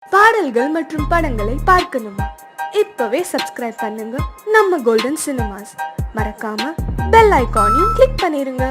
பாடல்கள் மற்றும் படங்களை பார்க்கணுமா? இப்பவே சப்ஸ்கிரைப் பண்ணுங்க நம்ம கோல்டன் சினிமாஸ். மறக்காம பெல் ஐகானையும் கிளிக் பண்ணிருங்க.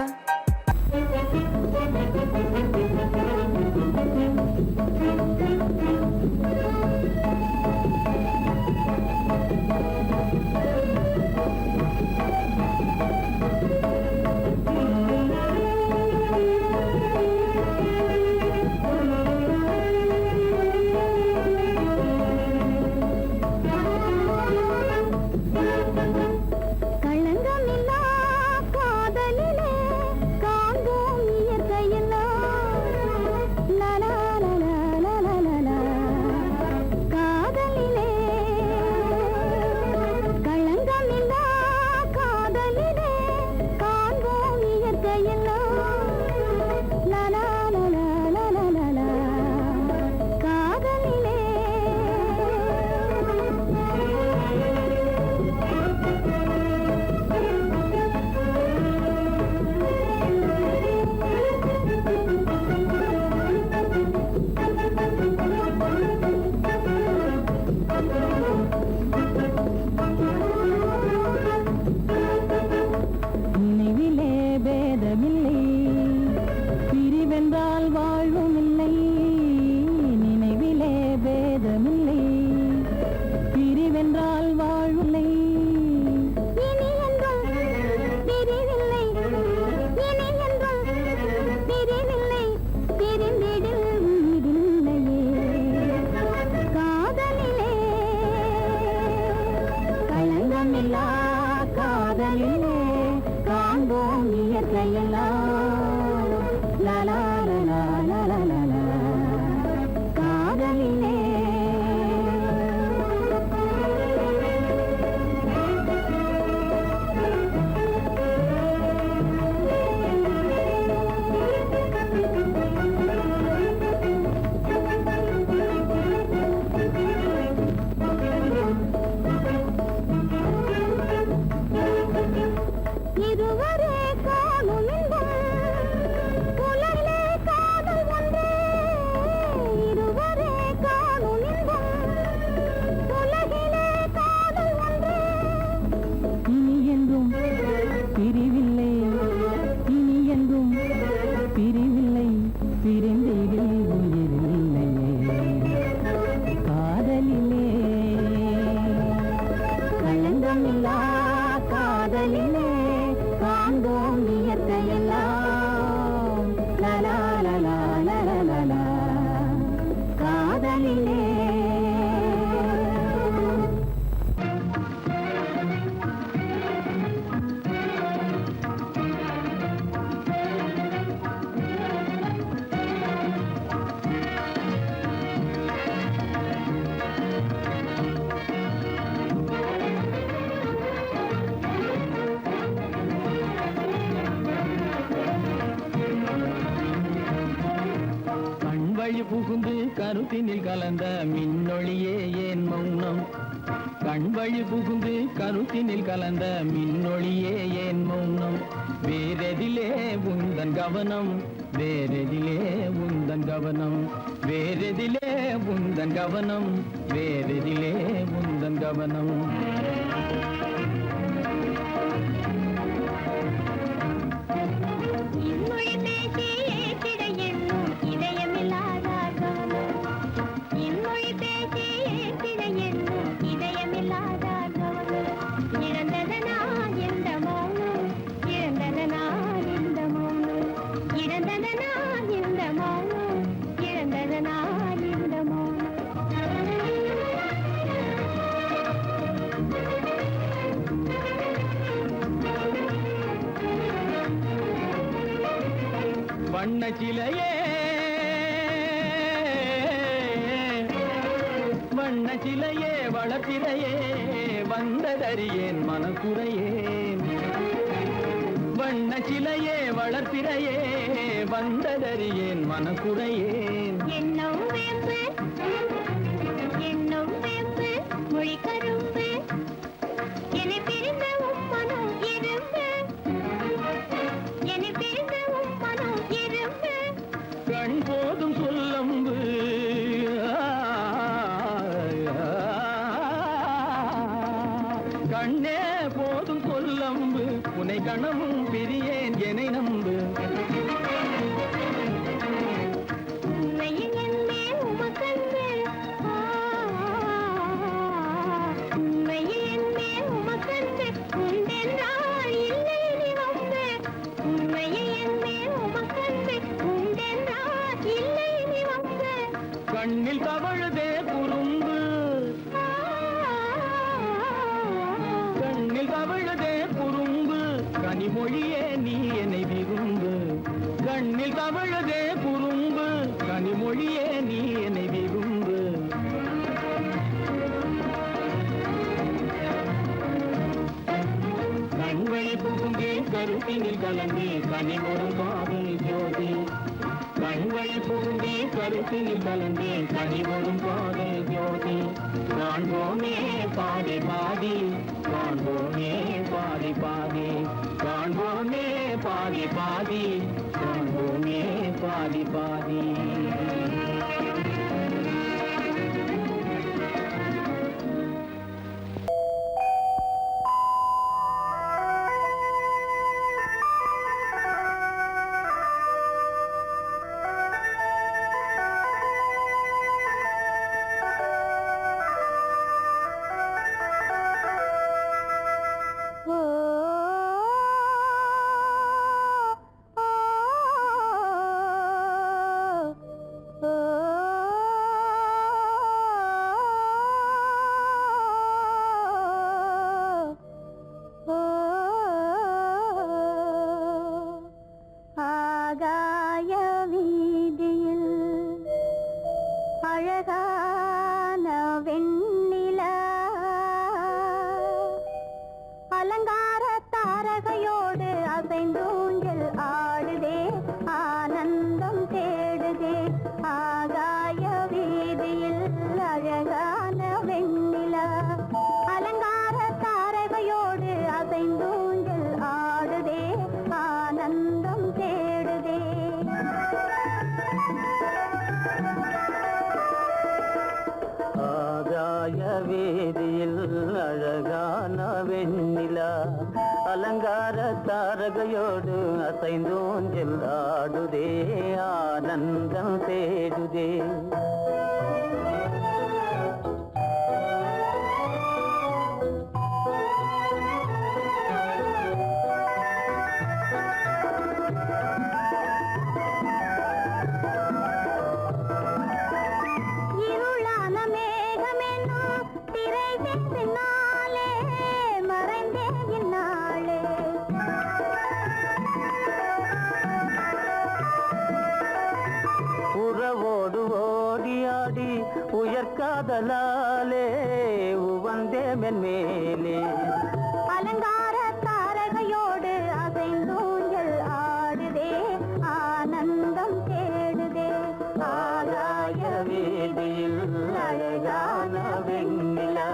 புகுந்து கருத்தினில் கலந்த மின்னொளியே ஏன் மௌனம்? கண்வழி புகுந்து கருத்தினில் கலந்த மின்னொளியே ஏன் மௌனம்? வேறெதிலே உந்தன் கவனம், வேறெதிலே உந்தன் கவனம், வேறெதிலே உந்தன் கவனம், வேறெதிலே உந்தன் கவனம். வண்ணச்சிலையே வண்ணச்சிலையே வளர்த்திரையே வந்ததறியேன் மனக்குறையேன். வண்ணச்சிலையே வளர்த்திரையே வந்ததறியேன் மனக்குறையேன். என்னும் வேம்பு என்னும் வேம்பு மொழி கரும்பு என்னை பிரிந்த உம்மனும் இரும்பு, என்னை பிரிந்த உம்மனும் இரும்பு. கண் போதும் சொல்லம்பு கண்ணே போதும் சொல்லம்பு உனை கணமும் பிரியேன் எனை நம்பு. உண்மையில் என்னே உமக்கன்பு, உண்மையில் என்னே உமக்கன்பு உண்டென்றால் இல்லை நீ வம்பு. உண்மையில் என்னே உமக்கன்பு உண்டென்றால் இல்லை நீ வம்பு. கண்ணில் தவழுதே குறும்பு, கண்ணில் தவழுதே குறும்பு, கனிமொழியே நீ என்னை விரும்பு. கண்ணில் தவழுதே குறும்பு, கனிமொழியே நீ என்னை விரும்பு. கண்வழி புகுந்தே கருத்தினில் கலந்தே கனிமொரும் காதல் ஜோதி. கண்வழி புகுந்தே கருத்தினில் கலந்தே கனிமொரும் காதல் ஜோதி. காண்போமே பாதி பாதி, காண்போமே பாதி பாதி, காண்போமே பாதி பாதி, காண்போமே பாதி பாதி. ஆகாய வீதியில் அழகான வெண்ணிலா அலங்கார தாரகையோடு அசைந்தூஞ்சல் ஆடுதே, ஆனந்தம் தேடுதே. ஆகாய வீதியில் அழகான வெண்ணிலா அலங்கார தாரகையோடு அசைந்தூஞ்சல் ஆடுதே, ஆனந்தம் தேடுதே. ஆகாய வேதியில் அழகான வெண்ணிலா அலங்கார தாரகையோடு அசைந்தோஞ்சல் ஆடுதே, ஆனந்தம் தேடுதே. இருளான மேகமென்னும் திரையின் பின்னாலே மறைந்தே இந்நாளே. உறவோடு ஓடியாடி உயர்காதலாலே உவந்தே மென்மேலே. அலங்கார தாரகையோடு அசைந்தூஞ்சல் ஆடுதே, ஆனந்தம் தேடுதே. ஆகாய வேதியில் அழகான வெண்ணிலா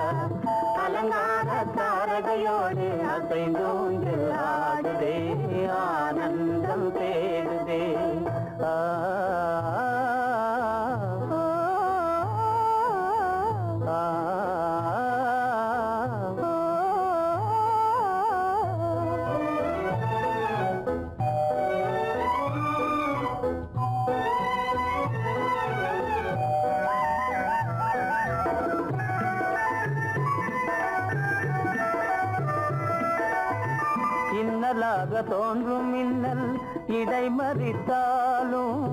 அலங்கார தாரகையோடு அசைந்தோஞ்சல் ஆடுதே, ஆனந்தம் தேடுதே. ஆ ஆ, இன்னலாக தோன்றும் மின்னல் இடைமறித்தாலும்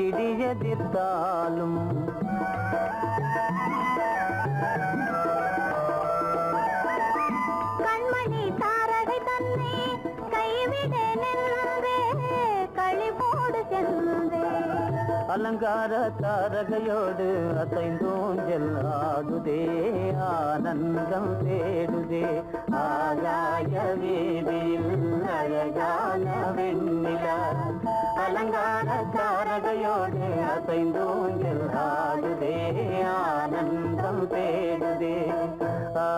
இடியெதிர்த்தாலும் கண்மணி தாரகை தன்னை கைவிடனென்றே களிபோடு சென்றே. அலங்கார தாரகையோடு அசைந்தோஞ்சல் ஆடுதே, ஆனந்தம் தேடுதே. ஆகாய வீதியில் அழகான வெண்ணிலா அலங்கார தாரகையோடு அசைந்தோஞ்சல் ஆடுதே, ஆனந்தம் தேடுதே. ஆ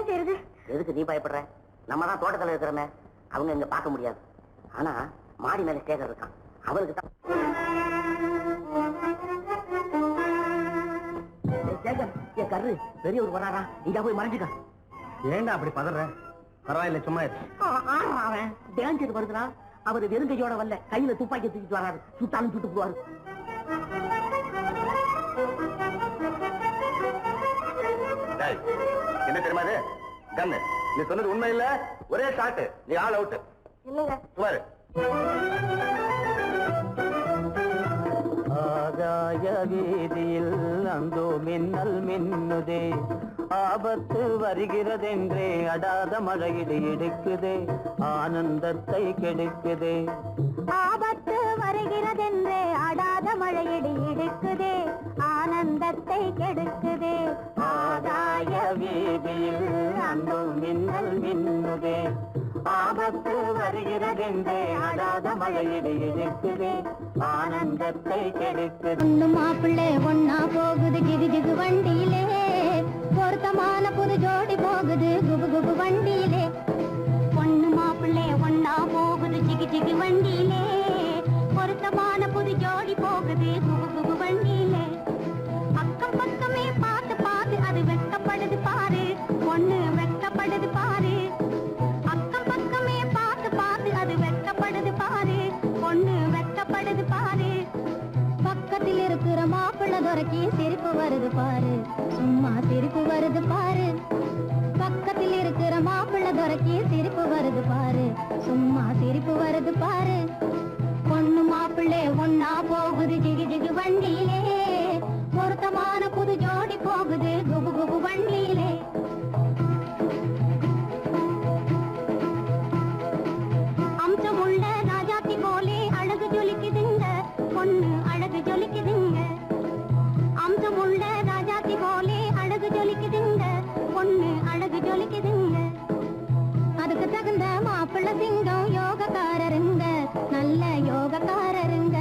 செய்யறது? எதுக்கு நீ பயப்படுற? நம்ம தான் தோட்டத்துல இருக்கிறோமே, அவங்க இங்க பார்க்க முடியாது. ஆனா மாடி மேல ஸ்டேஜர் இருக்கான், அவருக்கு தான். என் கரு பெரியவர் வராரா, இங்க போய் மறைஞ்சுக்க. ஏண்டா அப்படி பதற? பரவாயில்ல, சும்மா இரு. அவன் டேஞ்சர் வருதுனா, அவர் வெறுங்கையோட வரல, கையில துப்பாக்கி தூக்கிட்டு வராரு. சுட்டாலும் சுட்டு போவாரு. என்ன தெரியுமா இது? கண்ணு, நீ சொன்னது உண்மை இல்ல, ஒரே ஷாட், நீ ஆல் அவுட். இல்லைங்க சுமாரு. ஆகாய வீதியில் அந்தோ மின்னல் மின்னுதே, ஆபத்து வருகிறதென்றே அடாத மழையிடு எடுக்குதே, ஆனந்தத்தை கெடுக்குதே. ஆபத்து வருகிறதென்றே அடாத மழையடி இடுக்குதே, ஆனந்தத்தை கெடுக்குதே. ஆகாய வீதியில் அந்தோ மின்னல் மின்னுதே, ஆபத்து வருகிறதென்றே அடாத மழையிடு எடுக்குதே, ஆனந்தத்தை கெடுக்குதே. ஒண்ணு மாப்பிள்ளை ஒன்னா போகுது ஜிகு ஜிகு வண்டியிலே, பொருத்தமான புது ஜோடி போகுது குபு குபு வண்டியிலே. பொண்ணு மாப்பிள்ளை ஒன்னா போகுது ஜிகு ஜிகு வண்டியிலே, பொருத்தமான புது ஜோடி போகுது குபு குபு வண்டியிலே. அக்கம் பக்கமே பார்த்து பார்த்து அது வெட்கப்படுது பாரு, பொண்ணு வெட்கப்படுது பாரு. அக்கம் பக்கமே பார்த்து பார்த்து அது வெட்கப்படுது பாரு, பொண்ணு வெட்கப்படுது பாரு. பக்கத்தில் இருக்கிற மாப்பிள்ளை துறைக்கு சிரிப்பு வருது பாரு, சும்மா சிரிப்பு வருது பாரு. பக்கத்தில் இருக்கிற மாப்பிள்ளை துறைக்கு சிரிப்பு வருது பாரு, சும்மா சிரிப்பு வருது பாரு. பொண்ணு மாப்பிள்ளை ஒன்னா போகுது ஜிகு ஜிகு வண்டியிலே, பொருத்தமான புது ஜோடி போகுது குபு குபு வண்டியிலே. அம்சமுள்ள ராஜாத்தி போலே அழகு ஜொலிக்குதுங்க, பொண்ணு அழகு ஜொலிக்குதுங்க. அம்சமுள்ள ராஜாத்தி போலே அழகு ஜொலிக்குதுங்க, பொண்ணு அழகு ஜொலிக்குதுங்க. அதுக்கு தகுந்த மாப்பிள்ளை சிங்கம் யோகக்காரருங்க, நல்ல யோகக்காரருங்க.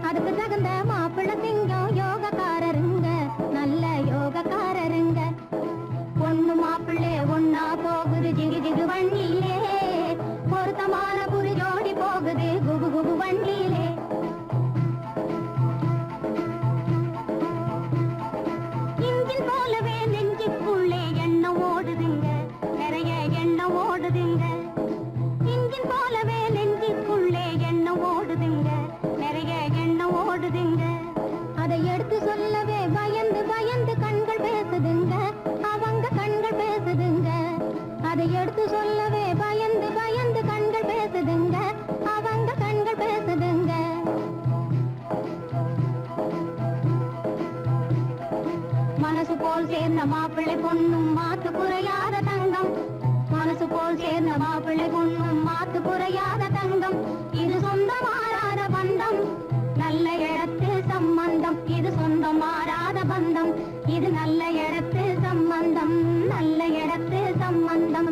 அதுக்கு தகுந்த மாப்பிள்ளை சிங்கம் யோகக்காரருங்க, நல்ல யோகக்காரருங்க. பொண்ணு மாப்பிள்ளை ஒன்னா போகுது ஜிகு ஜிகு வண்டியிலே, பொருத்தமான புது ஜோடி போகுது குபு குபு வண்டியிலே. இன்ஜின் போலவே நெஞ்சுக்குள்ளே எண்ணம் ஓடுதுங்க, நிறைய எண்ணம் ஓடுதுங்க. இன்ஜின் போலவே நெஞ்சுக்குள்ளே எண்ணம் ஓடுதுங்க, நிறைய எண்ணம் ஓடுதுங்க. அதை எடுத்து சொல்லவே பயந்து பயந்து கண்கள் பேசுதுங்க, அவங்க கண்கள் பேசுதுங்க. அதை எடுத்து சொல்லவே பயந்து பயந்து கண்கள் பேசுதுங்க, அவங்க கண்கள் பேசுதுங்க. மனசு போல் சேர்ந்த மாப்பிள்ளை பொண்ணும் மாத்து குறையாத தங்கம், மனசு போல் சேர்ந்த மாப்பிள்ளை பொண்ணும் மாத்து குறையாத தங்கம். இது சொந்தம் மாறாத பந்தம், நல்ல இடத்து சம்பந்தம், இது சொந்தம் மாறாத பந்தம், இது நல்ல இடத்து சம்பந்தம், நல்ல இடத்து சம்பந்தம்.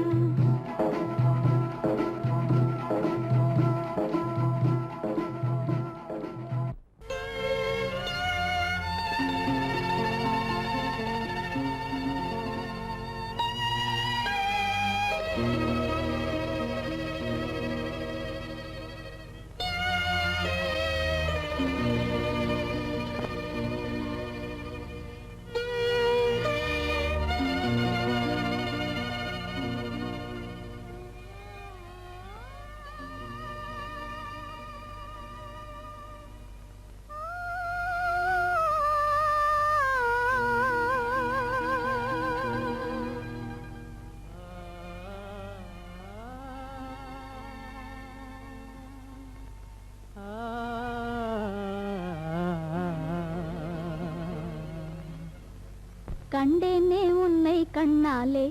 கண்டேனே உன்னை கண்ணாலே,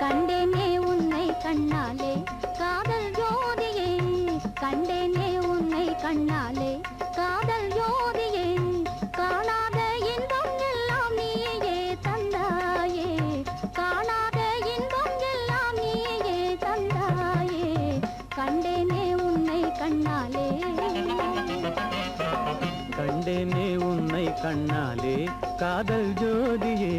கண்டேனே உன்னை கண்ணாலே, காதல் ஜோதியே. கண்டேனே உன்னை கண்ணாலே, காதல் ஜோதியே. காணாத இன்பம் எல்லாம் நீயே தந்தாயே, காணாத இன்பம் எல்லாம் நீயே தந்தாயே. கண்டேனே உன்னை கண்ணாலே, கண்டேனே உன்னை கண்ணாலே, காதல் ஜோதியே.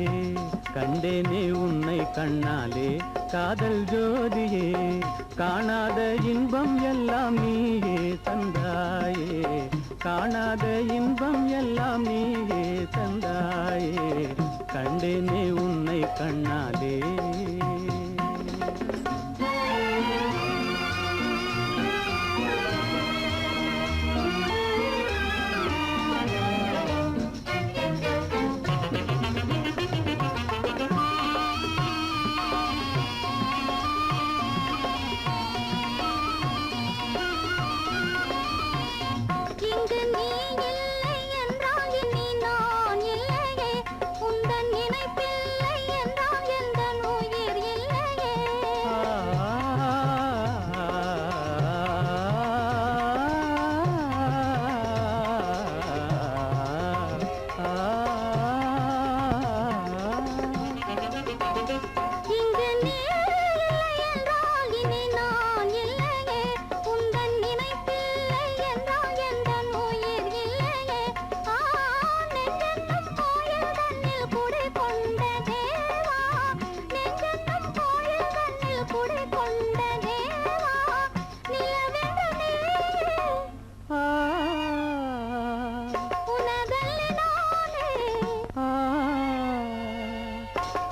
கண்டேனே உன்னை கண்ணாலே காதல் ஜோதியே காணாத இன்பம் எல்லாம் நீயே தந்தாயே காணாத இன்பம் எல்லாம் நீயே தந்தாயே கண்டேனே உன்னை கண்ணாலே இங்கு நீ இல்லை என்றால் இனி நான் இல்லையே உந்தன் நினைப்பில்லை என்றால் எந்தன் உயிர் இல்லையே இங்கு நீ இல்லை என்றால் இனி நான் இல்லையே உந்தன் நினைப்பில்லை என்றால் எந்தன் உயிர் இல்லையே நெஞ்சென்னும் கோயில் தன்னில் குடி கொண்ட தேவா நெஞ்சென்னும் கோயில் தன்னில் குடி கொண்ட தேவா நிலவென்று நீயே உனதல்லி நானே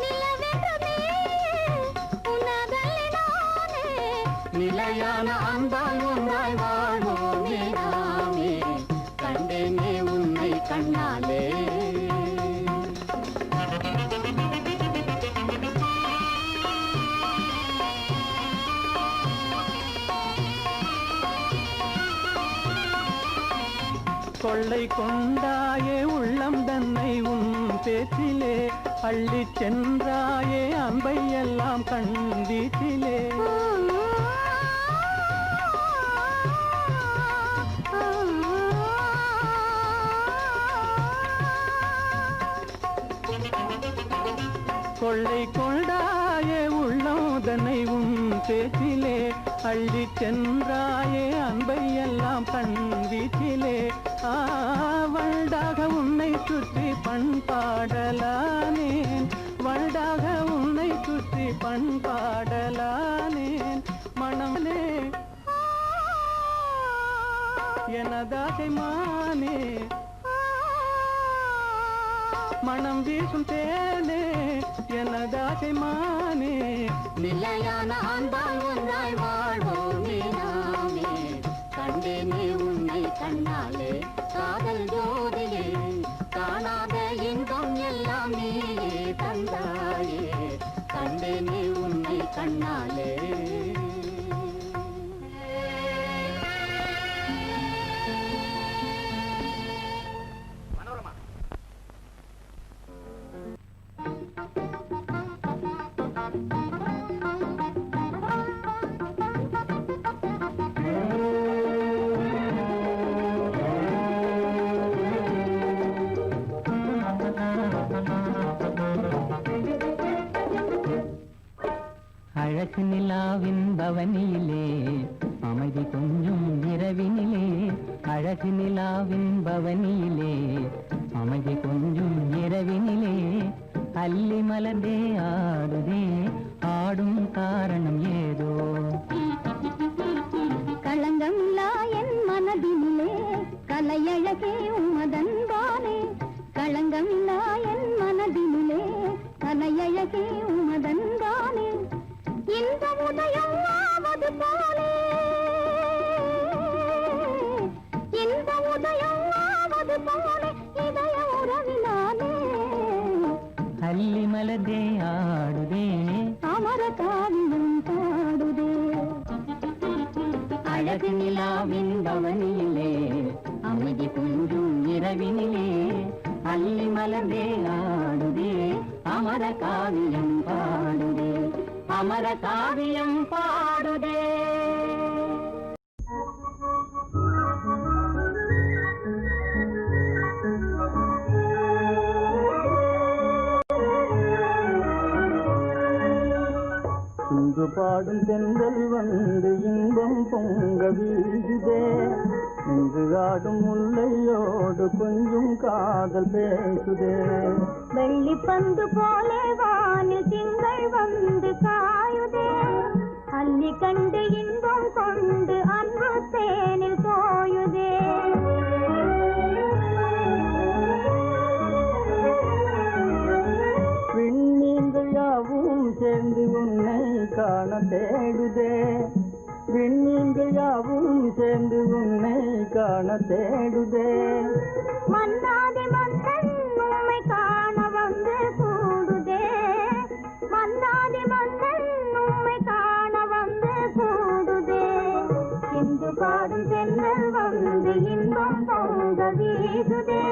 நிலவென்று நீயே உனதல்லி நானே நிலையான அன்பால் ஒன்றாய் வாழ்வோமே நாமே கண்டேனே உன்னை கண்ணாலே கொள்ளை கொண்டாயே உள்ளம் தன்னை உன் பேச்சிலே அள்ளிச் சென்றாயே அன்பை எல்லாம் கண் வீச்சிலே கொள்ளை கொண்டாயே உள்ளதனை உன் பேச்சிலே அள்ளிச் சென்றாயே அன்பை எல்லாம் கண் வீச்சிலே வண்டாக உன்னை சுற்றி பண்பாடலானேன் வண்டாக உன்னை சுற்றி பண்பாடலானேன் மனமே எனதாசை மானே மனம் வீசும் தேனே எனதாசை மானே நிலையான அன்பால் ஒன்றாய் வாழ்வோமே நாமே கண்டேனே உன்னை கண்ணாலே காதல் ஜோதியே காணாத இன்பம் எல்லாம் நீயே தந்தாயே கண்டேனே உன்னை கண்ணாலே அழகு நிலாவின் பவனியிலே அமைதி கொஞ்சம் இரவினிலே அழகு நிலாவின் பவனியிலே அமைதி கொஞ்சம் இரவினிலே அல்லி மலர்ந்தே ஆடுதே ஆடும் காரணம் ஏதோ களங்கமில்லா என் மனதினிலே கலையழகே உமதன்பானே களங்கமில்லா என் மனதினிலே கலையழகே உமதன்பானே இந்த உதயம் ஆவது போலே இந்த உதயம் ஆவது போலே இதய உறவினாலே அல்லி மலர்ந்தே ஆடுதே அமர காவியம் பாடுதே அழகு நிலாவின் பவனியிலே அமைதி கொஞ்சம் இரவினிலே அல்லி மலர்ந்தே ஆடுதே அமர காவியம் பாடுதே அமர காவியம் பாடுதே இங்கு பாடும் தென்றல் வந்து இன்பம் பொங்க வீசுதே இன்று ஆடும் முல்லையோடு கொஞ்சம் காதல் பேசுதே. வெள்ளி பந்து போலே வானில் திங்கள் வந்து காயுதே. அள்ளி கண்டு இன்பம் கொண்டு அன்பு தேனில் தோயுதே. விண்மீன்கள் யாவும் சேர்ந்து உன்னை காண தேடுதே. விண்மீன்கள் யாவும் சேர்ந்து உன்னை காண தேடுதே. மன்னாதி மன்னன் உம்மை காண வந்து கூடுதே. மன்னாதி மன்னன் உம்மை காண வந்து கூடுதே. இந்து பாடும் தென்றல் வந்து இன்பம் பொங்க வீசுதே.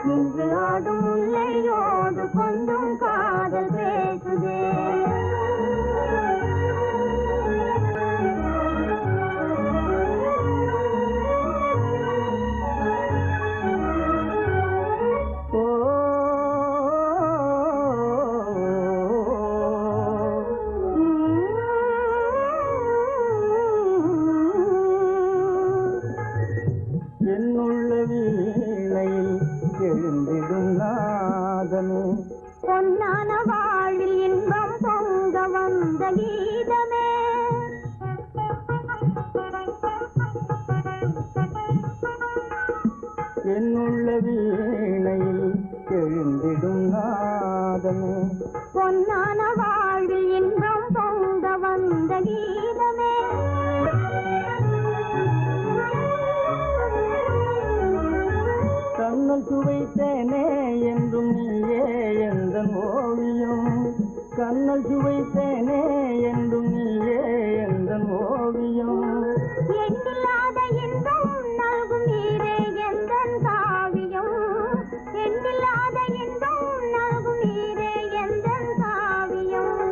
நின்று ஆடும் முல்லையோடு கொஞ்சம் காதல் பேசுதே. என்னுள்ள வீணையில் எழுந்திடும் நாதமே. பொன்னான வாழ்வில் இன்பம் பொங்க வந்த கீதமே. என்னுள்ள வீணையில் எழுந்திடும் நாதமே. பொன்னான வாழ்வில் இன்பம் பொங்க வந்த கீதமே. கண்ணல் சுவைத்தேனே என்றும் நீயே எந்த ஓவியம். கண்ணல் சுவைத்தேனே என்றும் நீயே எந்த ஓவியம். எண்ணில்லாத இன்பம் நல்கும் நீரே எந்தன் காவியம். எண்ணில்லாத இன்பம் நல்கும் நீரே எந்தன் காவியம்.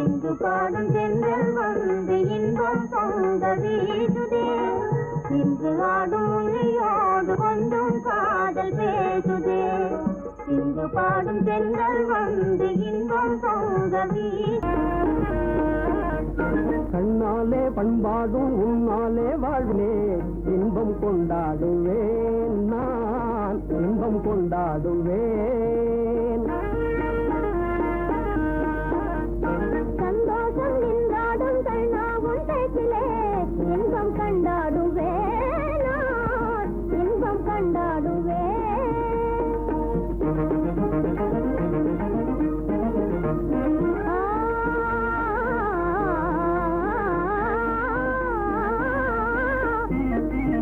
இன்று பாடும் தென்றல் வந்து இன்பம் பொங்க வீசுதே. இன்று ஆடும் மொழியோடு கொஞ்சம் காதல் பேசுதே. இன்று பாடும் தென்றல் வந்து இன்பம் பொங்க கண்ணாலே பண்பாடும் உன்னாலே வாழ்விலே இன்பம் கொண்டாடுவேன் நான், இன்பம் கொண்டாடுவேன். சந்தோஷம் நின்றாடும் கண்ணாவும் பேச்சிலே இன்பம் கண்டாடுவேன் நான், இன்பம் கண்டாடுவேன்.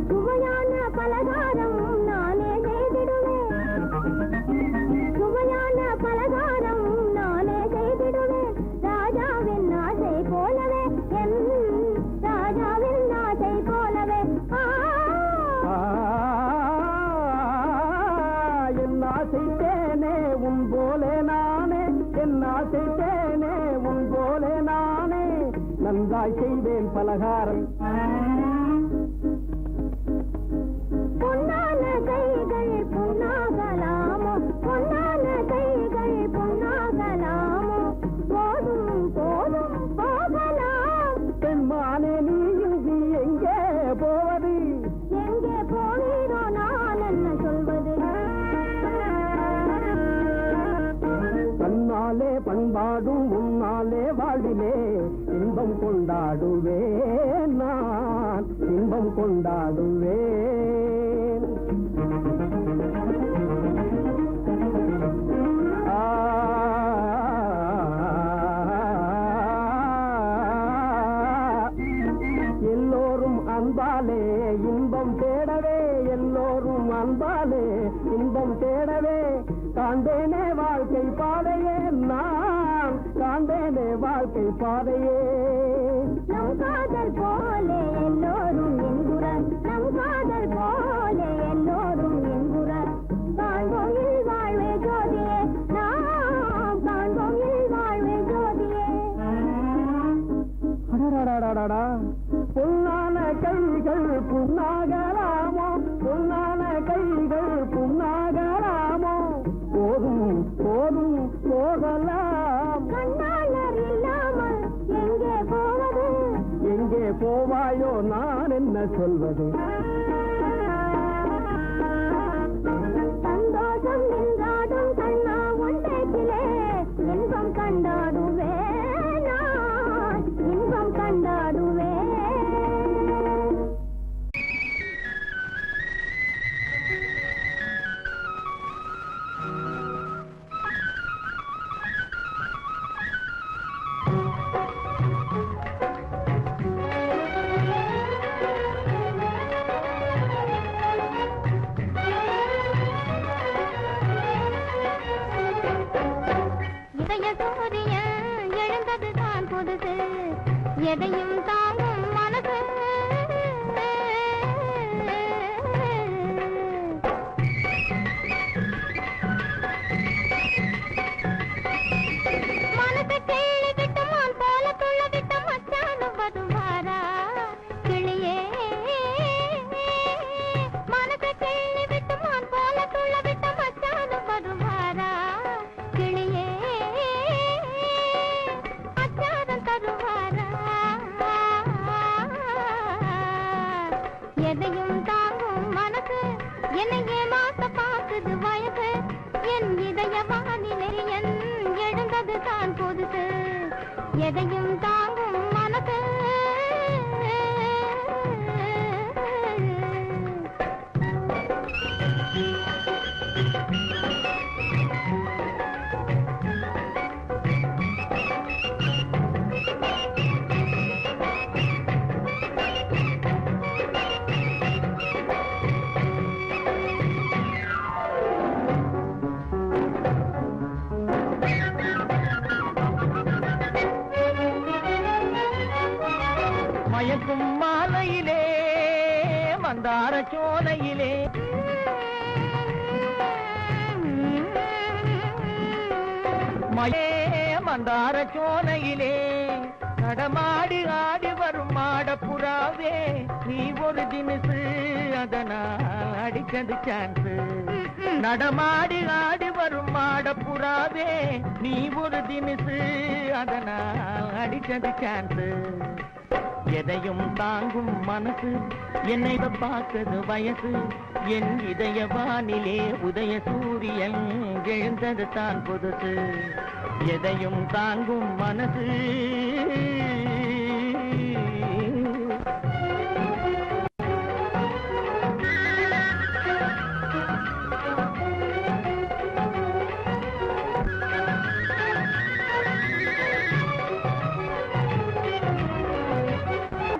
சுவையான பலகாரம் நானே செய்திடுவேன். சுவையான பலகாரம் நானே செய்திடுவேன். ராஜாவின் ஆசை போலவே என் ராஜாவின் ஆசை போலவே. என் ஆசைத்தேனே உன் போலே நானே, என் ஆசைத்தேனே உன் போலே நானே, நன்றாய் செய்வேன் பலகாரம். பொன்னான கைகள் பொன்னாகலாமோ, பொன்னான கைகள் பொன்னாகலாமோ, போதும் போதும் போகலாம். பெண்மானே நீ இங்கு எங்கே போவது? எங்கே போகிறோ நான் என்ன சொல்வது? தன்னாலே பண்பாடும் உன்னாலே வாழ்விலே இன்பம் கொண்டாடுவேன் நான், இன்பம் கொண்டாடுவேன். எல்லோரும் அன்பாலே இன்பம் தேடவே, எல்லோரும் அன்பாலே இன்பம் தேடவே, காண்பேனே வாழ்க்கை பாதையே நான், காண்பேனே வாழ்க்கை பாதையே. நம் காதல் போலே எல்லோரும் என்குறார், நம் காதல் போலே எல்லோரும் என்குறார். காண்போம் இல் வாழ்வே ஜோதியே, நாம் காண்போம் இல் வாழ்வே ஜோதியே. அடடடடடடா, பொன்னான கைகள் புண்ணாகலாமோ, பொன்னான கைகள் புண்ணாகலாமோ, போதும் போதும் போகலாம். கண்ணாளர் இல்லாமல் எங்கே போவது? எங்கே போவாயோ நான் என்ன சொல்வது? சந்தோஷம் நின்றாடும் கண்ணா உன் பேச்சிலே இன்பம் கண்டாடுவே நான் இன்பம் கண்டாடுவே இதய சூரியன் எழுந்தது தான் புதுசு எதையும் தாங்கும் மனசு மனசை கிள்ளி விட்டு மான் போல துள்ள விட்டு மச்சானும் வருவாரா கிளியே மனசை கிள்ளி விட்டு மான் போல துள்ள விட்டு மச்சானும் வருவாரா கிளியே அச்சாரம் தருவாரா எதையும் தாங்கும் மனசு என்னை ஏமாத்த பார்க்குது வயசு என் இதய வானிலை என் எழுந்தது தான் புதுசு எதையும் தாங்கும் மனசு மயக்கும் மாலையிலே மந்தார சோலையிலே மந்தார சோலையிலே நடமாடி ஆடி வரும் மாடப்புறாவே நீ ஒரு தினசு அதனால் அடிக்கது சான்ஸ் நடமாடி ஆடி வரும் மாடப்புறாவே நீ ஒரு தினசு அதனால் அடிக்கது சான்ஸ் எதையும் தாங்கும் மனசு என்னை பார்க்கது வயசு என் இதய வானிலே உதய சூரியன் எழுந்தது தான் புதுசு எதையும் தாங்கும் மனசு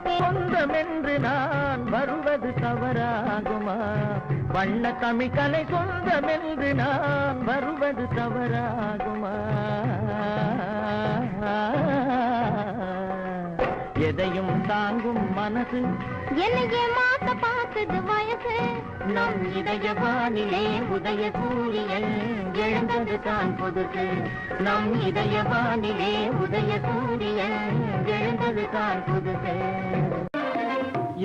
சொந்தமென்று நான் வருவது தவறாகுமா வண்ண தமிழ்கலை சொந்தமென்று நான் வருவது தவறாகுமா எதையும் தாங்கும் மனசு என்னையே மாத்த பார்க்குது வயசு நம் இதய வானிலே உதய சூரியன் எழுந்தது தான் புதுசு நம் இதய வானிலே உதய சூரியன் எழுந்தது தான் புதுசு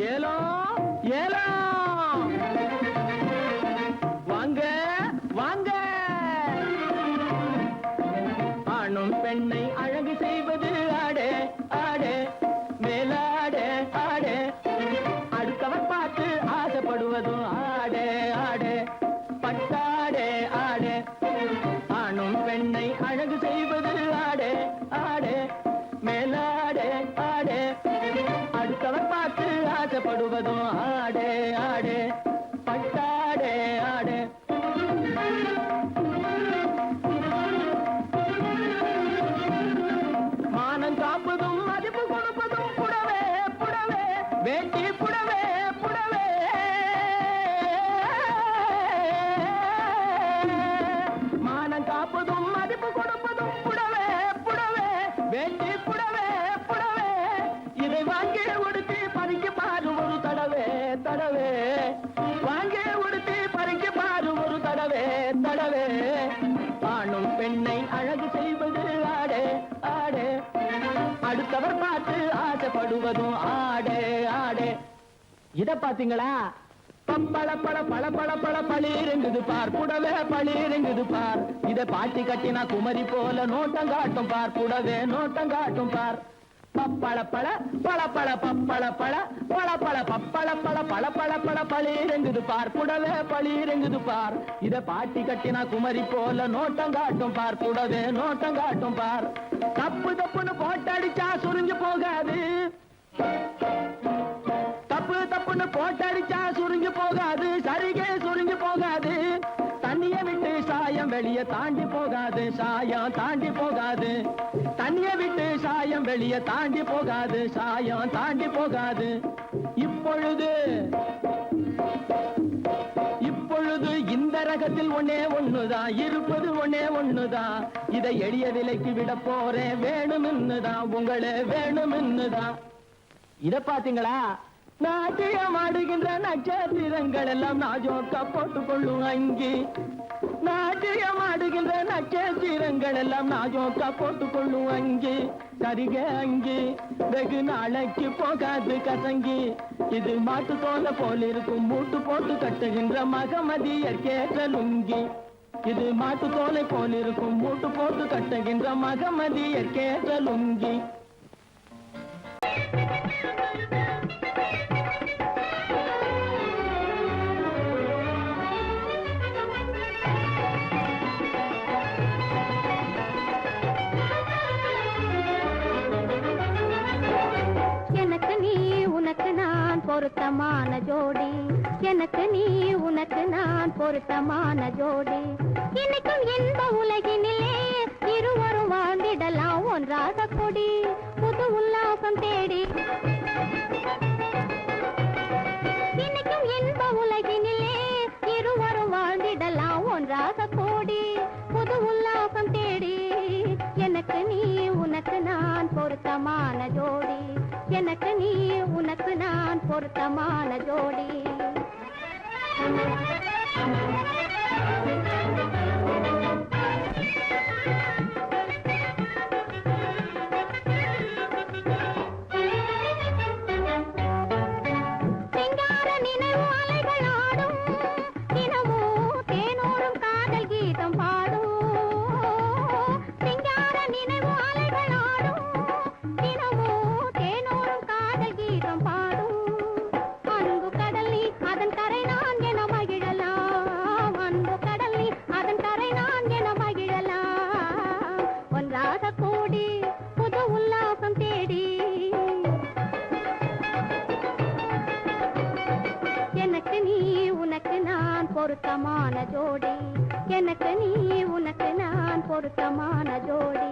ஏலோ ஏலோ வாங்க வாங்க ஆணும் பெண்ணை அழகு செய்வது ஆடே ஆடே மேலாடே ஆடே அடுத்தவர் பார்த்து ஆசைப்படுவதும் ஆடே ஆடே பட்டாடே ஆடே ஆணும் பெண்ணை அழகு செய்வது ஆடே ஆடே மேலாடே ஆடே அடுத்தவர் பார்த்து ஆசைப்படுவதும் ஆடே ஆடே பட்டாடே ஆடே மானம் காப்பதும் மதிப்பு கொடுப்பதும் புடவே புடவே வேட்டி புடவே புடவே மானம் காப்பதும் மதிப்பு கொடுப்பதும் புடவே புடவே வேட்டி புடவே புடவே இதை வாங்கி உடுத்தி பறிக்க பாரு ஒரு தடவே தடவே வாங்கி உடுத்தி பறிக்க பாரு ஒரு தடவே தடவே ஆணும் பெண்ணை அழகு செய்வது ஆடே ஆடே அடுத்தவர் பார்த்து ஆசைப்படுவதும் ஆடே ஆடே இத பாத்தீங்களா பப்பள பழ பழ பழ பழ பளிருங்குது பார் புடவே பளிருங்குது பார் இத பாட்டி கட்டினா குமரி போல நோட்டம் காட்டும் பார் புடவே நோட்டம் காட்டும் பார் பப்பள பழ பழ பழ பப்பள பழ பழ பழ பப்பள பழ பழ பழ பழ பளீரெங்குது பார் புடவே பளீரெங்குது பார் இத பாட்டி கட்டினா குமரி போல நோட்டம் காட்டும் பார் புடவே நோட்டம் காட்டும் பார் தப்பு தப்புன்னு போட்டடிச்சா சுருங்கி போகாது தப்பு தப்புன்னு போட்டடிச்சா சுருங்கி போகாது சரிகே சுருங்கி போகாது தண்ணிய விட்டு சாயம் வெளியே தாண்டி போகாது சாயம் தாண்டி போகாது தண்ணிய விட்டு சாயம் வெளியே தாண்டி போகாது சாயம் தாண்டி போகாது இப்பொழுது இந்த ரகத்தில் ஒண்ணுதான் இருப்பது ஒண்ணுதான் இதை எளிய விலைக்கு விட போறேன் வேணும்னுதான் உங்களே வேணும்னுதான் இத பாத்தீங்களா நாட்டியம் ஆடுகின்ற நட்சத்திரங்கள் எல்லாம் நாஜோக்கா போட்டுக்கொள்ளும் அங்கி நாட்டியம் ஆடுகின்ற நட்சத்திரங்கள் எல்லாம் நாஜோக்கா போட்டுக்கொள்ளும் அங்கி சரிக அங்கி வெகு நாளைக்கு போகாது கசங்கி இது மாட்டு தோலை போல இருக்கும் மூட்டு போட்டு கட்டுகின்ற மகமதியர் கேட்ட லுங்கி இது மாட்டு தோலை போல இருக்கும் மூட்டு போட்டு கட்டுகின்ற மகமதியர் கேட்ட லுங்கி பொருத்தமான ஜோடி எனக்கு நீ உனக்கு நான் பொருத்தமான ஜோடி இன்னைக்கும் இன்ப உலகினிலே இருவரும் வாழ்ந்திடலாம் ஒன்றாக கொடி புது உல்லாசம் தேடி இன்னைக்கும் இன்ப உலகினிலே இருவரும் வாழ்ந்திடலாம் ஒன்றாக கோடி புது உல்லாசம் தேடி எனக்கு நீ உனக்கு நான் பொருத்தமான ஜோடி எனக்கு நீ உனக்கு நான் பொருத்தமான ஜோடி பொருத்தமான ஜோடி எனக்கு நீ உனக்கு நான் பொருத்தமான ஜோடி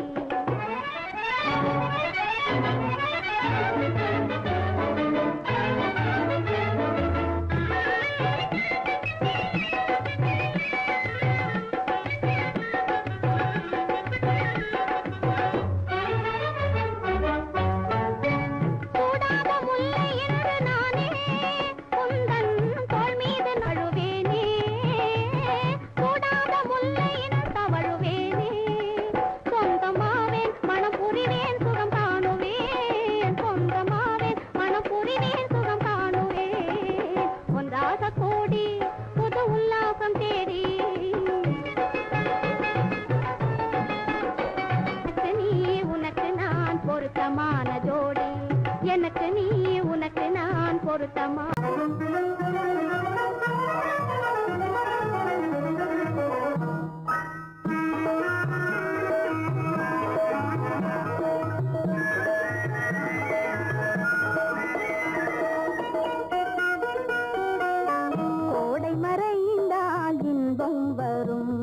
பொருத்தமான ஜோடி எனக்கு நீ உனக்கு நான் பொருத்தமான கோடை மறைந்தால் இன்பம் வரும்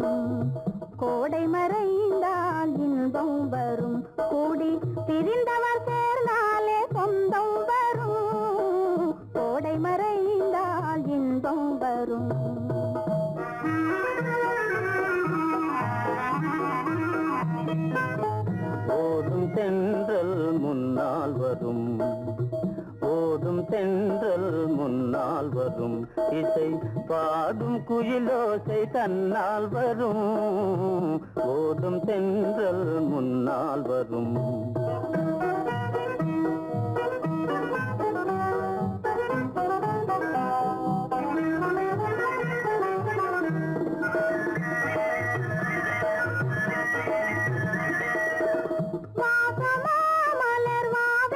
கோடை மறைந்தால் இன்பம் வரும் கூடி பிரிந்தவர் சேர்ந்தாலே சொந்தம் வரும் கோடை மறைந்தால் இன்பம் வரும் ஓடும் தென்றல் முன்னால் வரும் ஓடும் தென்றல் முன்னால் வரும் இசை பாடும் குயிலோசை தன்னால் வரும் ஓடும் தென்றல் முன்னால் வரும் மலர் வாவ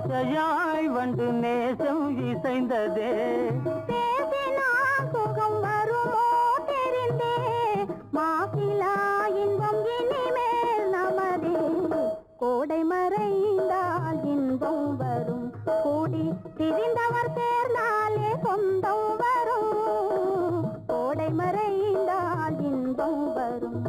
ஆசையாய் வந்து நேசம் இசைந்ததே பேசினால் சுகம் வருமோ தெரிந்தே மாசிலா இன்பம் இனிமேல் நமதே கோடை மறைந்தால் இன்பம் வரும் கூடி திரிந்தவர் சேர்ந்தாலே சொந்தம் வரும் கோடை மறைந்தால் இன்பம் வரும்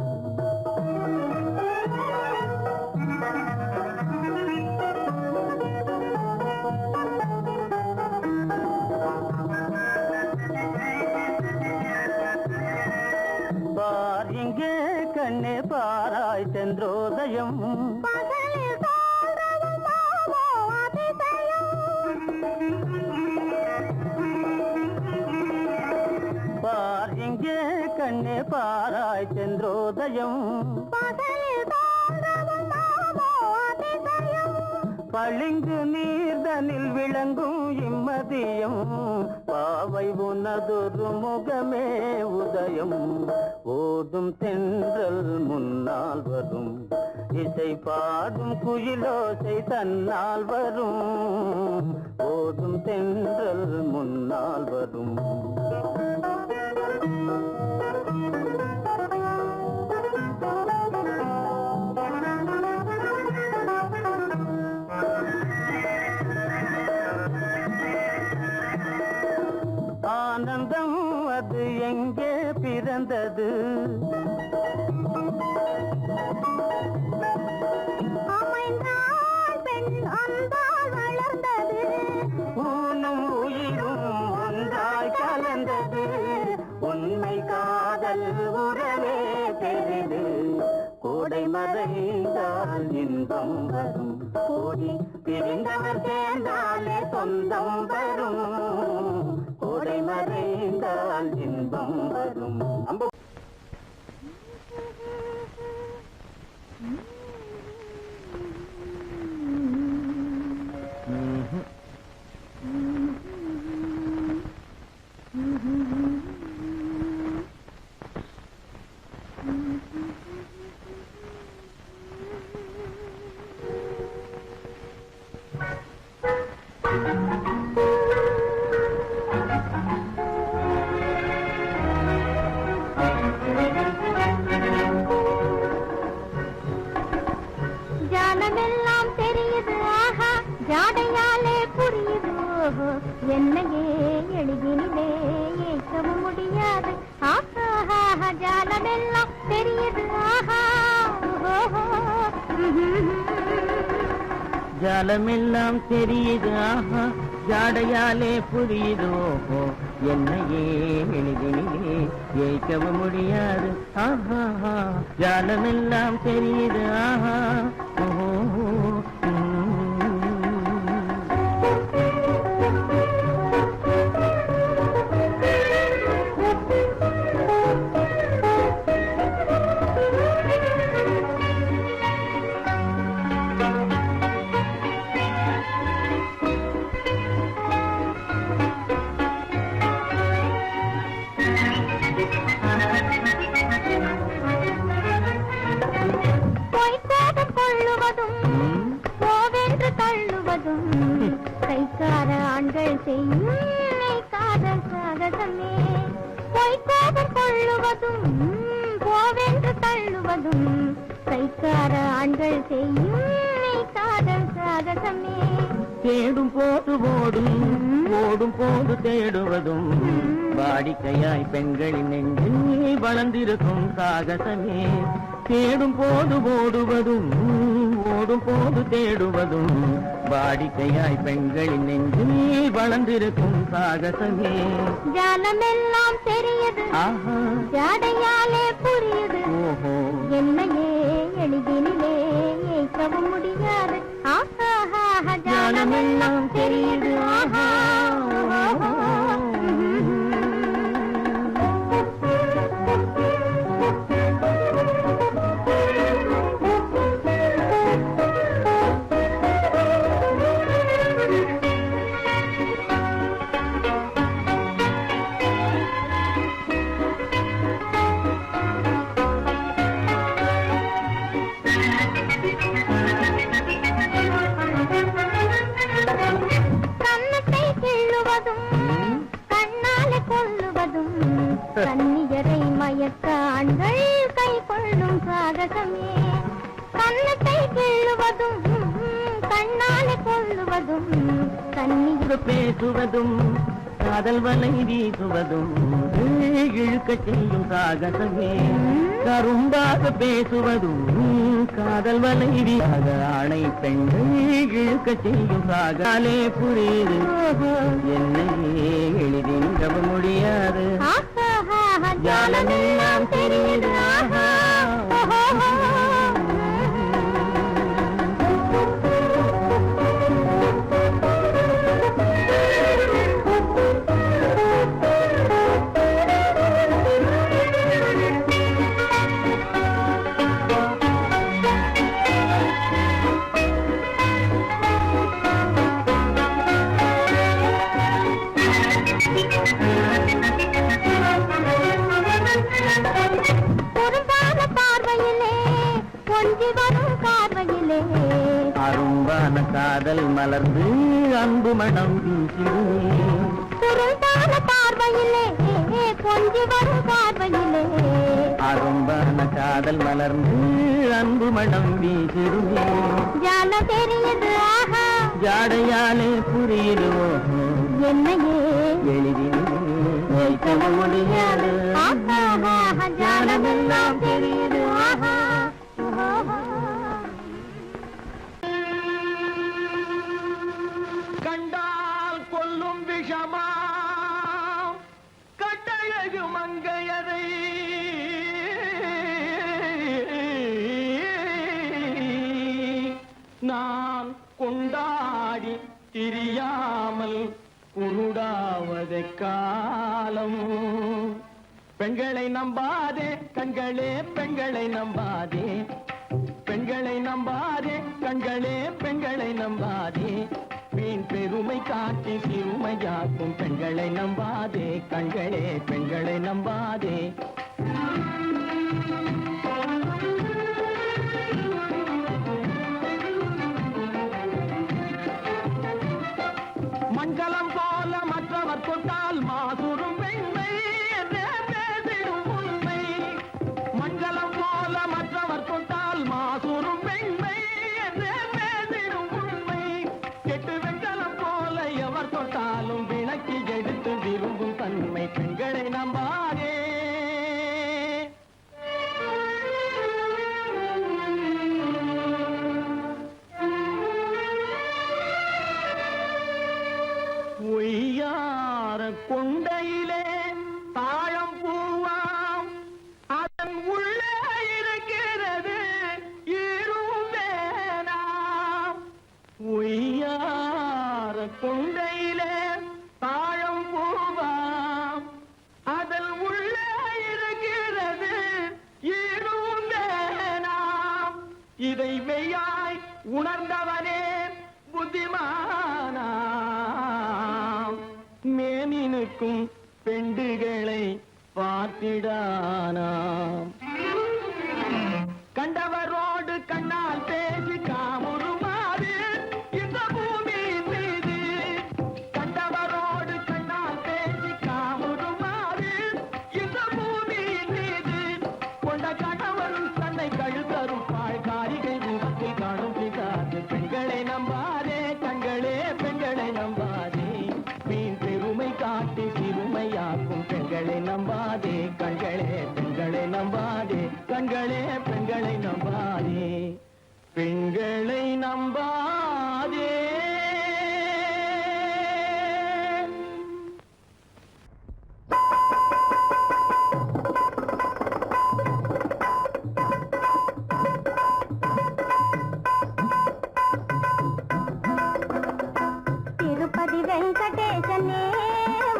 பார் இங்கே கண்ணே பாராய் சென்றோதயம் பகலில் தோன்றவும் மாமோ அதிசயம் பார் இங்கே கண்ணே பாராய் சென்றோதயம் பகலில் தோன்றவும் மாமோ அதிசயம் பளிங்கு நீர்தனில் விளங்கும் இம்மதியம் பாவை உனதொரு முகமே உதயம் ஓடும் தென்றல் முன்னால் வரும் இசை பாடும் குயிலோசை தன்னால் வரும் ஓடும் தென்றல் முன்னால் வரும் ஆனந்தம் அது எங்கே பிறந்தது அமைந்தாள் பெண் அன்பால் வளர்ந்தது ஊனும் உயிரும் ஒன்றாய் கலந்தது உண்மை காதல் உறவே பெரிது கோடை மறைந்தால் இன்பம் வரும் கோடி பிரிந்தவர் சேர்ந்தாலே சொந்தம் வரும் கோடை மறைந்தால் இன்பம் வரும் ஜாலமெல்லாம் தெரியுது ஆஹா ஜாடையாலே புரியுது ஓஹோ என்னையே எளிதினிலே ஏற்கவும் முடியாது ஆஹா ஜாலமெல்லாம் தெரியுது ஆஹா ஓஹோ ஜாலமெல்லாம் தெரியுது ஆஹா ஜாடையாலே புரியுது ஓஹோ என்னையே எளிதினிலே ஏற்கவும் முடியாது ஆஹா ஜாலமெல்லாம் தெரியுது ஆஹா ஓஹோ போவென்று தள்ளுவதும் கைக்கார ஆண்கள் செய்யும் காதல் சாகசமே பொய்க்கோபம் கொள்ளுவதும் போவென்று தள்ளுவதும் கைக்கார ஆண்கள் செய்யும் காதல் சாகசமே தேடும் போது ஓடும் ஓடும் போது தேடுவதும் வாடிக்கையாய் பெண்களின் நெஞ்சில் வளர்ந்திருக்கும் சாகசமே தேடும் போது ஓடுவதும் ஓடும் போது தேடுவதும் வாடிக்கையாய் பெண்களின் நெஞ்சில் வளர்ந்திருக்கும் சாகசமே ஜாலமெல்லாம் தெரியுது ஆஹா ஜாடையாலே புரியுது ஓஹோ என்னையே எளிதினிலே ஏற்கவும் முடியாது ஆஹா ஜாலமெல்லாம் தெரியுது ஆஹா பேசுவதும் கண்ணாலே கொள்ளுவதும் கண்ணீர் பேசுவதும் காதல் வலை வீசுவதும் இழுக்க செய்யும் சாகசமே கரும்பாக பேசுவதும் காதல் வலை வீசாக ஆணை பெண்கள் இழுக்க செய்யும் சாகாலே புரியுது என்னையே எளிதில் நம்ப முடியாது ஜாலமெல்லாம் தெரியுது ஆஹா அரும்பான காதல் மலர்ந்து அன்பு மனம் குருந்தான பார்வையிலே கொஞ்சி வரும் பார்வையிலே அரும்பான காதல் மலர்ந்து அன்பு மனம் வீசிடுமே ஜால தெரியுது ஆஹா ஜாடையாலே புரியுதோ என்னையே எளிதில் வைக்க முடியாது ஜாலமெல்லாம் தெரியுது ஆஹா கண்டால் கொல்லும் விஷமா கட்டழகு மங்கையரை நான் கொண்டாடி திரியாமல் குருடாவதை காலம் பெண்களை நம்பாதே கண்களே பெண்களை நம்பாதே பெண்களை நம்பாதே கண்களே பெண்களை நம்பாதே வீண் பெருமை காட்டி சிறுமையாக்கும் பெண்களை நம்பாதே கண்களே பெண்களை நம்பாதே மண்கலம் போல மற்றவர் தொட்டால் மாசுரும் பெண்மை என்றே பேசிடும் உண்மை மண்கலம் போல மற்றவர் தொட்டால் மாசுரும் பெண்மை என்றே பேசிடும் உண்மை கெட்டு வெண்கலம் போல எவர் தொட்டாலும் விளக்கி எடுத்து விரும்பும் தன்மை பெண்களை நம்பாதே ஒய்யார கொண்டையிலே தாழம் பூவாம் அதன் உள்ளே இருக்கிறது ஈரும் வேணாம் ஒய்யார கொண்டையிலே தாழம் பூவாம் அதன் உள்ளே இருக்கிறது ஈரும் வேணாம் இதை மெய்யாய் உணர்ந்தவனே புத்திமானாம் மேனினுக்கும் பெண்டுகளை பார்த்திடானாம் கண்டவரோடு கண்ணால் பேசி காமுறுமாறு இந்த பூமியின் மீது கண்டவரோடு கண்ணால் பேசி காமுறுமாறு இந்த பூமியின் மீது கொண்ட கணவன் தன்னை கழுத்தரும் பாழ்காரிகை முகத்தில் காணும் பிசாசு பெண்களை நம்பாதே கண்களே பெண்களை நம்பாதே வீண் பெருமை காட்டி சிறுமையாக்கும் பெண்களை நம்பாதே கண்களே பெண்களை நம்பாதே கண்களே பெண்களை நம்பாதே பெண்களை நம்பாதே திருப்பதி வெங்கடேசனே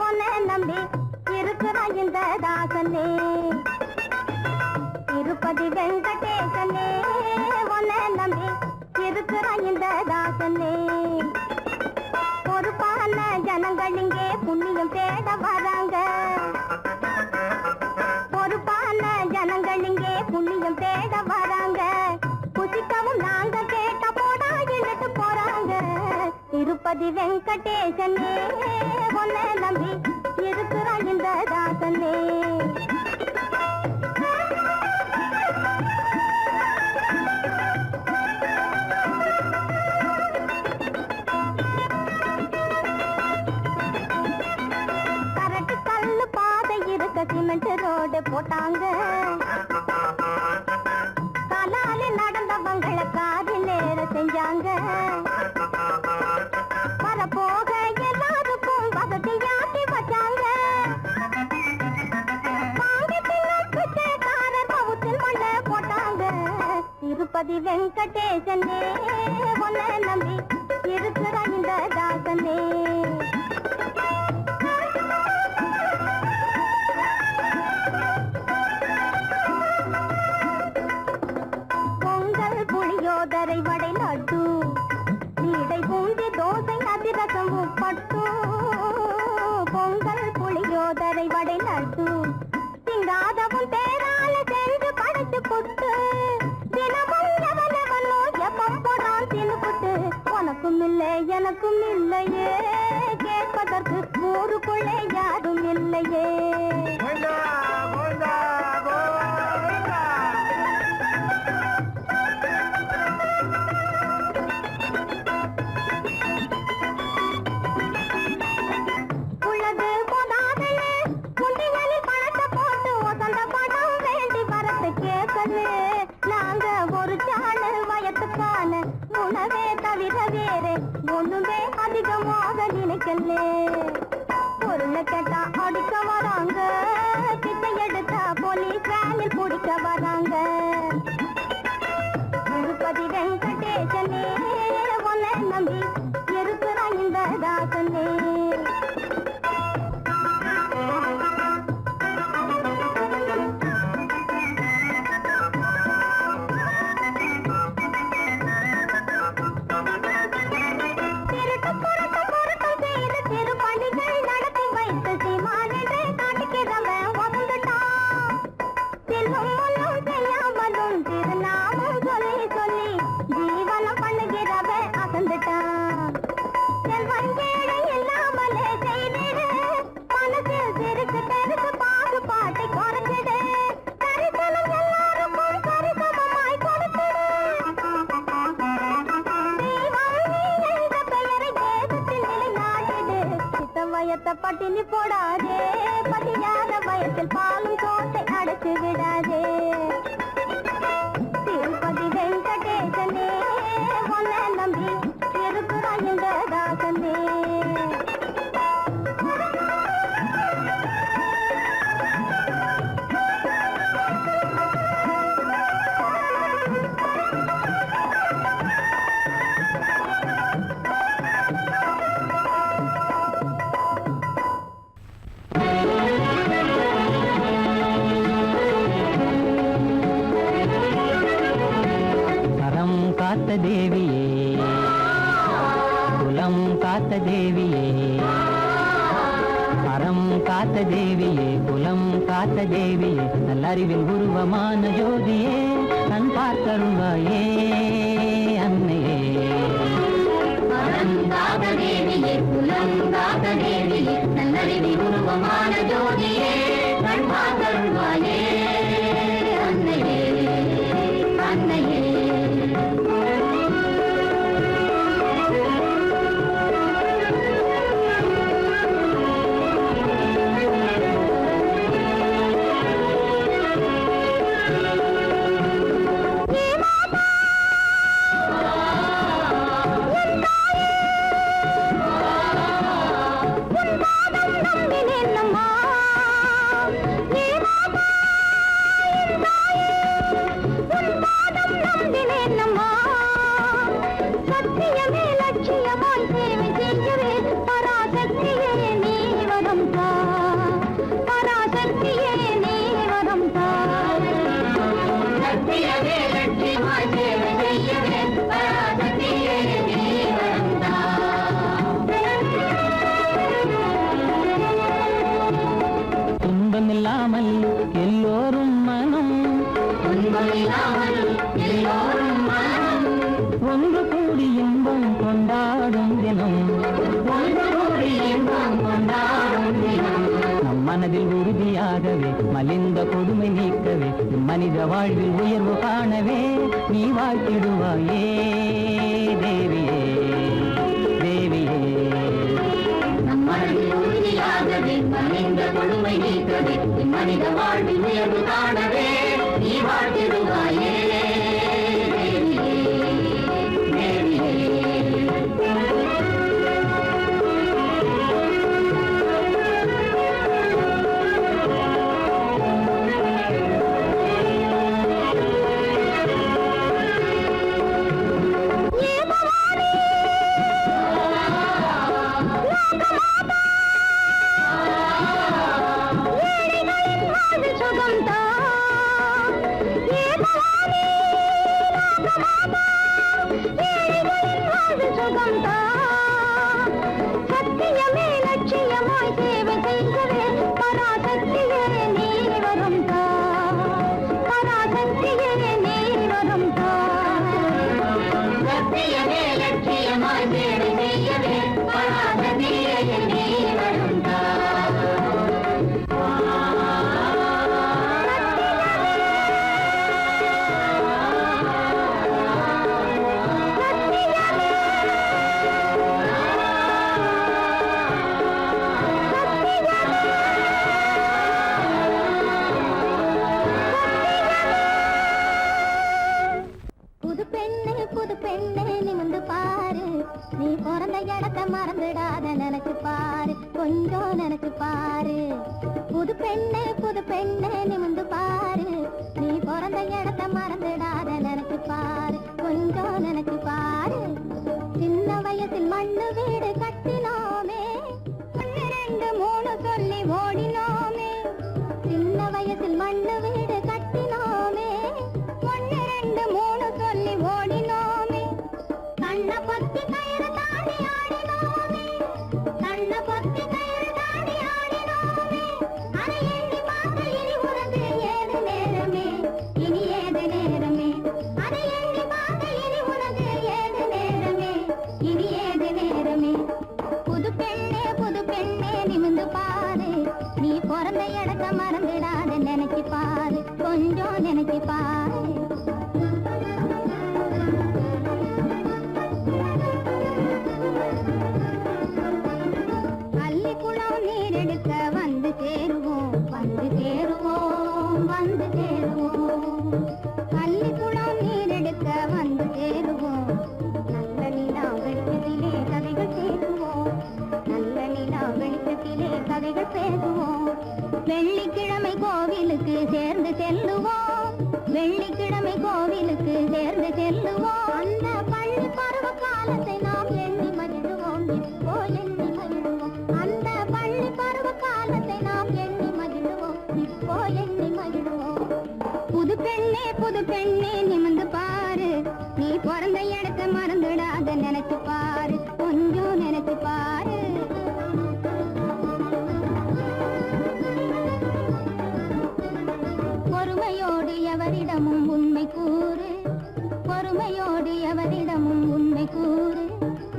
உன்னை நம்பி இருக்கிறான் இந்த தாசனே திருப்பதி வெங்கடேசனே உன்னை நம்பி இருக்கிறான் இந்த தாசனே பொறுப்பான ஜனங்கள் இங்கே புண்ணியம் தேட வராங்க பொறுப்பான ஜனங்கள் இங்கே புண்ணியம் தேட வராங்க புசிக்கவும் நாங்க கேட்ட போடா இழுட்டு போறாங்க திருப்பதி வெங்கடேசனே உன்னை நம்பி இருக்கிறான் இந்த தாசனே போட்டாங்க வரப்போக எல்லாருக்கும் வசதியாக்கி வச்சாங்க போட்டாங்க திருப்பதி வெங்கடேசனே உன்னை நம்பி இருக்கிற இந்த தாசனே பொங்கல் புளியோதரை வடை லட்டு நீடை பூந்தி தோசை அதிரசம் உப்பட்டு பொங்கல் புளியோதரை வடை லட்டு திங்காதவும் தேரால சென்று படைச்சு புட்டு தினமும் எவனவனோ எப்பம் போடான் தின்னுபுட்டு உனக்கும் இல்லை எனக்கும் இல்லையே கேட்பதற்கு ஊருக்குள்ளே யாரும் இல்லையே உள்ளது போதாதே குண்டிகளில் பணத்தை போட்டு ஒசந்த பணம் வேண்டி வரத்து கேட்கலே நாங்க ஒரு சாணு வயத்துக்கான உணவே தவிர வேறு ஒண்ணுமே அதிகமாக நினைக்கலே பொருளை கேட்டா அடிக்க வராங்க பிச்சை எடுத்தா போலீஸ் வேனில் பிடிக்க வராங்க திருப்பதி வெங்கடேசனே உன்னை நம்பி இருக்கிற இந்த தாசனே பட்டினி போடாதே பதியாத வயசில் பாலும் கோட்டை அடைச்சு விடாதே திருப்பதி வெங்கடேசனே உன்னை நம்பி இருக்கிற இந்த தாசனே காத்த தேவியே குலம் காத்த தேவியே அறம் காத்த தேவியே குலம் காத்த தேவியே நல்லறிவில் உருவமான ஜோதியே கண் பார்த்தருள்வாயே அன்னையே அறம் காத்த தேவியே குலம் காத்த தேவியே நல்லறிவில் உருவமான ஜோதியே கண் பார்த்தருள்வாயே அன்னையே அன்னையே துன்பமில்லாமல் எல்லோரும் மனம் ஒன்று கூடி இன்பம் கொண்டாடும் தினம் நம் மனதில் உறுதியாகவே மலிந்த கொடுமை நீக்கவே மனித வாழ்வில் உயர்வு காணவே நீ வாழ்த்திடுவாயே தேவியே தேவியே நம் மனதில் உறுதியாகவே மனித கொடுமை நீக்கவே மனித வாழ்வில் உயர்வு காணவே நீ வாழ்த்திடுவாயே தேவியே தேவியே சுகம் தான் சத்தியமே லட்சியமாய் சேவை செய்யவே பராசக்தியே நீ வரும் தான் பராசக்தியே நீ வரும் தான் சத்தியமே லட்சியமாய் சேவை செய்யவே பராசக்தியே நீ வரும் தான் புது பெண்ணே நிமிந்து பாரு நீ பிறந்த இடத்த மறந்துடாத நினைச்சு பாரு கொஞ்சம் நினைச்சு பாரு புது பெண்ணே நிமிந்து பாரு நீ பிறந்த இடத்த மறந்துடாத நினைச்சு பாரு கொஞ்சம் நினைச்சு பாரு சின்ன வயசில் மண்ணு வீடு கட்டினோமே 2 3 சொல்லி ஓடினோமே சின்ன வயசில் மண்ணு வீடு கட்டினோமே 1 2 3 சொல்லி ஓடினோமே கண்ண பத்தி கயிறு தாண்டி ஆடினோமே கண்ண பத்தி கயிறு தாண்டி ஆடினோமே அதை எண்ணி பார்க்க இனி உனக்கு ஏது நேரமே இனி ஏது நேரமே அதை எண்ணி பார்க்க இனி உனக்கு ஏது நேரமே இனி ஏது நேரமே புது பெண்ணே நிமிந்து பாரு நீ பிறந்த இடத்த மறந்துடாத நினைச்சு பாரு கொஞ்சம் நினைச்சு பாரு அள்ளிக்குளம் நீரெடுக்க வந்து சேருவோம் வந்து சேருவோம் வந்து சேருவோம் அள்ளிக்குளம் நீரெடுக்க வந்து சேருவோம் நல்ல நிலா வெளிச்சத்திலே கதைகள் பேசுவோம் நல்ல நிலா வெளிச்சத்திலே கதைகள் பேசுவோம் வெள்ளிக்கிழமை கோவிலுக்கு சேர்ந்து செல்லுவோம் வெள்ளிக்கிழமை கோவிலுக்கு சேர்ந்து செல்லுவோம் அந்த பள்ளி பருவ காலத்தை நாம் எண்ணி மகிழ்வோம் இப்போ எண்ணி மகிழ்வோம் அந்த பள்ளி பருவ காலத்தை நாம் எண்ணி மகிழ்வோம் இப்போ எண்ணி மகிழ்வோம் புது பெண்ணே நிமிந்து பாரு நீ பிறந்த இடத்தை மறந்துடாத நினைச்சு பாரு கொஞ்சம் நினைச்சு பாரு பொறுமையோடு எவரிடமும் உண்மை கூறு பொறுமையோடு எவரிடமும் உண்மை கூறு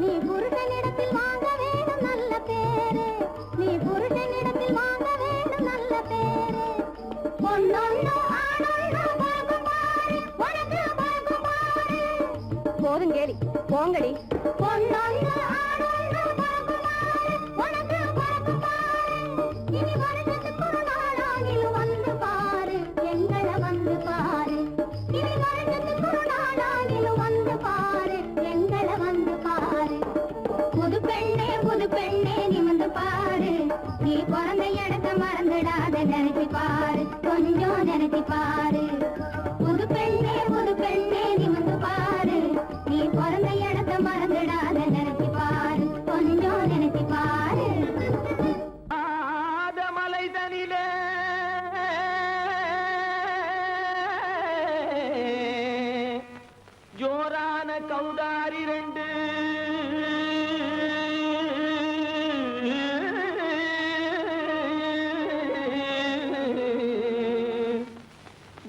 நீ புருஷனிடத்தில் வாங்க வேணும் நல்ல பேரு நீ புருஷனிடத்தில் வாங்க வேணும் நல்ல பேரு பொன்னொன்னு ஆணொன்னு பார்க்கும் பாரு உனக்கு பார்க்கும் பாரு போதும் கேளி போங்கடி பொன்னொன்னு ஆணொன்னு பார்க்கும் பாரு உனக்கு பார்க்கும் பாரு இனி வருஷத்துக்கு ஒரு நாளாகிலும் வந்து பாரு எங்களை வந்து பாரு இனி வருஷத்துக்கு ஒரு நாளாகிலும் வந்து பாரு எங்களை வந்து பாரு புது பெண்ணே நிமிந்து பாரு நீ பிறந்த இடத்த மறந்துடாத நினைச்சு பாரு கொஞ்சம் நினைச்சு பாரு புது பெண்ணே நிமிந்து பாரு நீ பிறந்த இடத்த மறந்துடாத நினைச்சு பாரு கொஞ்சம் நினைச்சு பாரு ஆதமலை தனிலே ஜோரான கௌதாரி 2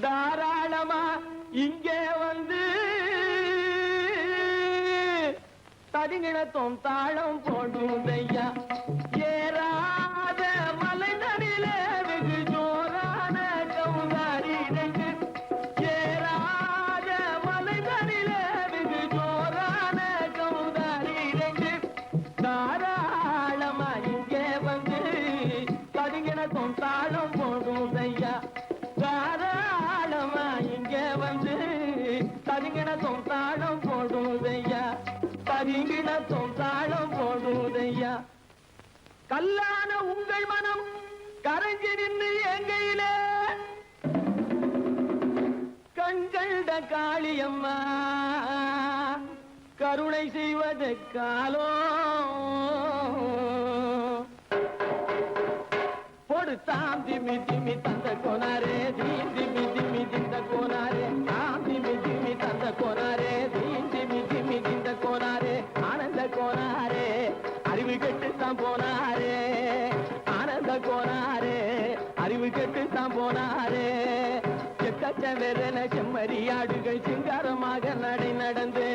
தாராளமா இங்கே வந்து தடிநிலத்தும் தாளம் போடுதையா ஏறாத மலை தனிலே வெகு ஜோரான கௌதாரி 2 ஏறாத மலை தனிலே வெகு ஜோரான கௌதாரி 2 தாராளமா இங்கே வந்து தடிநிலத்தும் தாளம் போடுதையா தாராளமா இங்கே வந்து தடிநிலத்தும் தாளம் போடுதையா தரிங்கிணத்தும் தாளம் போடுதையா கல்லான உங்கள் மனம் கரைஞ்சி நின்று எங்கையிலே கண்கண்ட காளியம்மா கருணை செய்வது காலோ பொடுத்தாம் திமி திமி தந்த கோனாரே தீம் திமி திமி திந்த கோனாரே தாம் திமி திமி தந்த கோனாரே தீம் திமி திமி திந்த கோனாரே ஆனந்த தான் போனாரே ஆனந்த கோனாரே அறிவு கெட்டு தான் போனாரே செக்கச்சவென செம்மறியாடுகள் சிங்காரமாக நடை நடந்து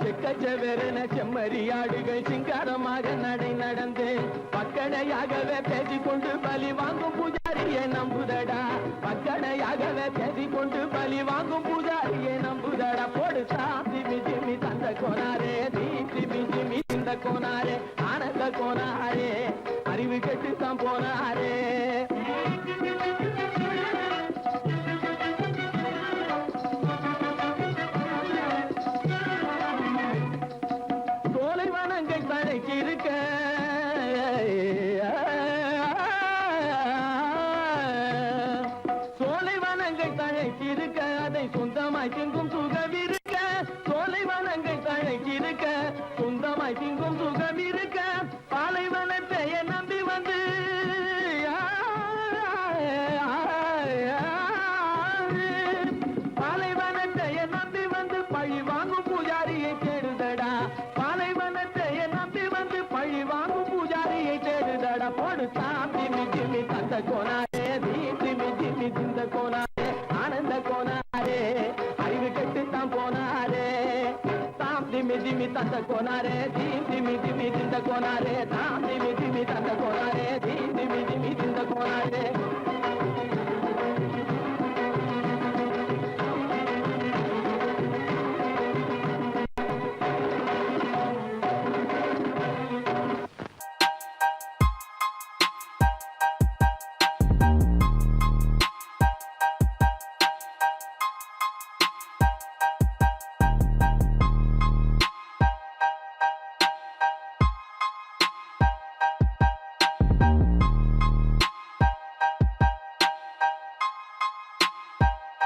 செக்கச்சவென செம்மறியாடுகள் சிங்காரமாக நடை நடந்து பக்கடையாகவே பேசிக்கொண்டு பலி வாங்கும் பூஜாரியை நம்புதடா பக்கடையாகவே பேசிக்கொண்டு பலி வாங்கும் பூஜாரியை நம்புதடா போடுதா திமி திமி தந்த கோனாரே தீ திமி திமி இந்த கோனாரே ஆனந்த கோனாரே அறிவு கெட்டு தான் போனாரே சோலைவனங்கள் தழைச்சிருக்க சோலைவனங்கள் தழைச்சிருக்க அதை சொந்தமாய் திங்கும் சுகமிருக்க சோலைவனங்கள் தழைச்சிருக்க சொந்தமாய் திங்கும் சுகமிருக்க பாலைவனத்தை நம்பி வந்து பாலைவனத்தை நம்பி வந்து பழி வாங்கும் பூஜாரியை தேடுதடா பாலைவனத்தை நம்பி வந்து பழி வாங்கும் பூஜாரியை தேடுதடா போடு திமி திமி தந்த கோனாரே தீ திமி திமி திந்த கோனாரே ஆனந்த கோனாரே அறிவு கெட்டு தான் போனாரே தாம் திமி திமி தந்த கோனாரே தீ திமி திமி திந்த கோனாரே தாம் திமி திமி தந்த கோனாரே தீ திமி திமி திந்த கோனாரே